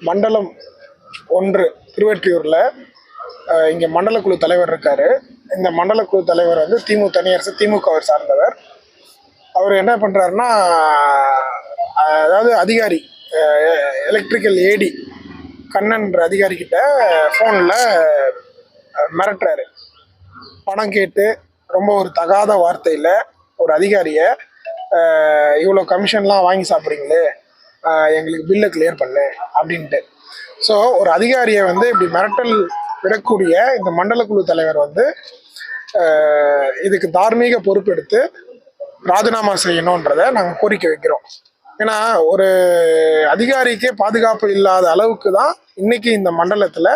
மண்டலம் 1 திருவெற்றியூரில் இங்கே மண்டல குழு தலைவர் இருக்கார். இந்த மண்டல குழு தலைவர் வந்து தனியரசு திமுகவை சார்ந்தவர். அவர் என்ன பண்ணுறாருன்னா, அதாவது அதிகாரி எலக்ட்ரிக்கல் ஏடி கண்ணன்ற அதிகாரிக்கிட்ட ஃபோனில் மிரட்டுறாரு. பணம் கேட்டு ரொம்ப ஒரு தகாத வார்த்தையில் ஒரு அதிகாரியை இவ்வளோ கமிஷன்லாம் வாங்கி சாப்பிட்றீங்களே, எங்களுக்கு பில்லை கிளியர் பண்ணு அப்படின்ட்டு. ஸோ ஒரு அதிகாரியை வந்து இப்படி மிரட்டல் விடக்கூடிய இந்த மண்டல குழு தலைவர் வந்து இதுக்கு தார்மீக பொறுப்பெடுத்து ராஜினாமா செய்யணுன்றதை நாங்கள் கோரிக்கை வைக்கிறோம். ஏன்னா ஒரு அதிகாரிக்கே பாதுகாப்பு இல்லாத அளவுக்கு தான் இன்னைக்கு இந்த மண்டலத்தில்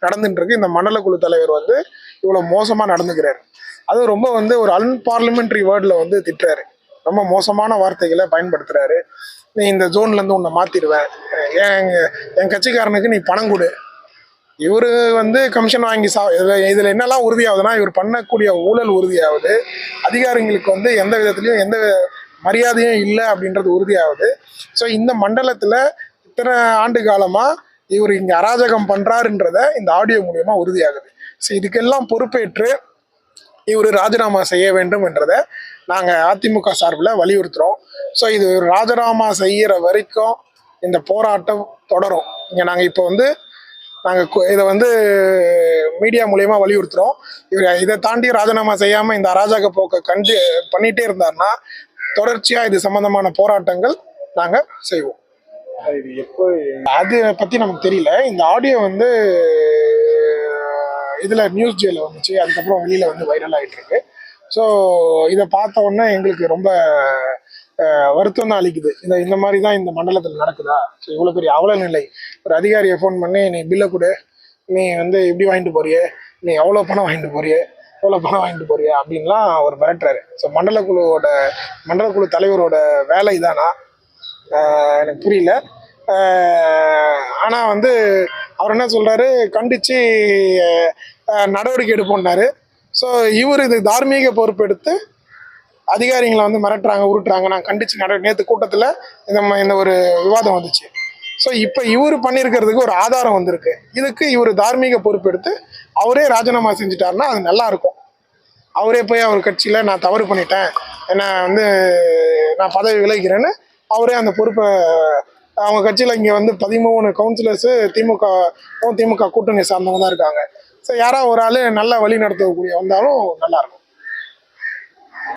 நடந்துட்டு இருக்கு. இந்த மண்டல குழு தலைவர் வந்து இவ்வளோ மோசமாக நடந்துக்கிறாரு. அதுவும் ரொம்ப வந்து ஒரு அன்பார்லிமெண்ட்ரி வேர்டில் வந்து திட்டுறாரு. ரொம்ப மோசமான வார்த்தைகளை பயன்படுத்துறாரு. நீ இந்த ஜோன்லேருந்து உன்னை மாற்றிடுவேன், என் கட்சிக்காரனுக்கு நீ பணம் கொடு. இவர் வந்து கமிஷன் வாங்கி இதில் என்னெல்லாம் உறுதியாகுதுன்னா, இவர் பண்ணக்கூடிய ஊழல் உறுதியாகுது, அதிகாரிகளுக்கு வந்து எந்த விதத்துலையும் எந்த மரியாதையும் இல்லை அப்படின்றது உறுதியாகுது. ஸோ இந்த மண்டலத்தில் இத்தனை ஆண்டு காலமாக இவர் இங்கே அராஜகம் பண்ணுறாருன்றத இந்த ஆடியோ மூலமா உறுதியாகுது. ஸோ இதுக்கெல்லாம் பொறுப்பேற்று இவர் ராஜினாமா செய்ய வேண்டும் என்றதை நாங்கள் அதிமுக சார்பில் வலியுறுத்துகிறோம். ஸோ இது ராஜினாமா செய்கிற வரைக்கும் இந்த போராட்டம் தொடரும். இங்கே நாங்கள் இப்போ வந்து இதை வந்து மீடியா மூலயமா வலியுறுத்துகிறோம். இவர் இதை தாண்டி ராஜினாமா செய்யாமல் இந்த அராஜக போக்கை பண்ணிகிட்டே இருந்தார்னா தொடர்ச்சியாக இது சம்பந்தமான போராட்டங்கள் நாங்கள் செய்வோம். இது எப்போ அதை பற்றி நமக்கு தெரியல. இந்த ஆடியோ வந்து இதில் நியூஸ் ஜேல வந்துச்சு, அதுக்கப்புறம் வெளியில் வந்து வைரல் ஆகிட்டு இருக்கு. ஸோ இதை பார்த்த உடனே எங்களுக்கு ரொம்ப வருத்தம் தான் அளிக்குது. இந்த மாதிரி தான் இந்த மண்டலத்தில் நடக்குதா? ஸோ இவ்வளோ பெரிய அவல நிலை. ஒரு அதிகாரியை ஃபோன் பண்ணி, நீ பில்லை கொடு, நீ வந்து இப்படி வாங்கிட்டு போறியே, நீ எவ்வளோ பணம் வாங்கிட்டு போறியே, எவ்வளோ பணம் வாங்கிட்டு போறியே அப்படின்லாம் அவர் மிரட்டுறாரு. ஸோ மண்டல குழு தலைவரோட வேலை இதானா எனக்கு புரியல. ஆனால் வந்து அவர் என்ன சொல்கிறாரு, கண்டித்து நடவடிக்கை எடுப்போம்னாரு. ஸோ இவர் இது தார்மீக பொறுப்பெடுத்து அதிகாரிகளை வந்து மிரட்டுறாங்க, உருட்டுறாங்க. நான் கண்டித்து நேற்று கூட்டத்தில் இந்த ஒரு விவாதம் வந்துச்சு. ஸோ இப்போ இவர் பண்ணியிருக்கிறதுக்கு ஒரு ஆதாரம் வந்திருக்கு. இதுக்கு இவர் தார்மீக பொறுப்பெடுத்து அவரே ராஜினாமா செஞ்சுட்டாருன்னா அது நல்லாயிருக்கும். அவரே போய் அவர் கட்சியில் நான் தவறு பண்ணிட்டேன், வந்து நான் பதவி விலகிறேன்னு அவரே அந்த பொறுப்பை, அவங்க கட்சியில் இங்கே வந்து 13 கவுன்சிலர்ஸு திமுக கூட்டணி சார்ந்தவங்க தான் இருக்காங்க. ஸோ யாராவது ஒரு ஆள் நல்லா வழி நடத்தக்கூடிய வந்தாலும் நல்லாயிருக்கும்.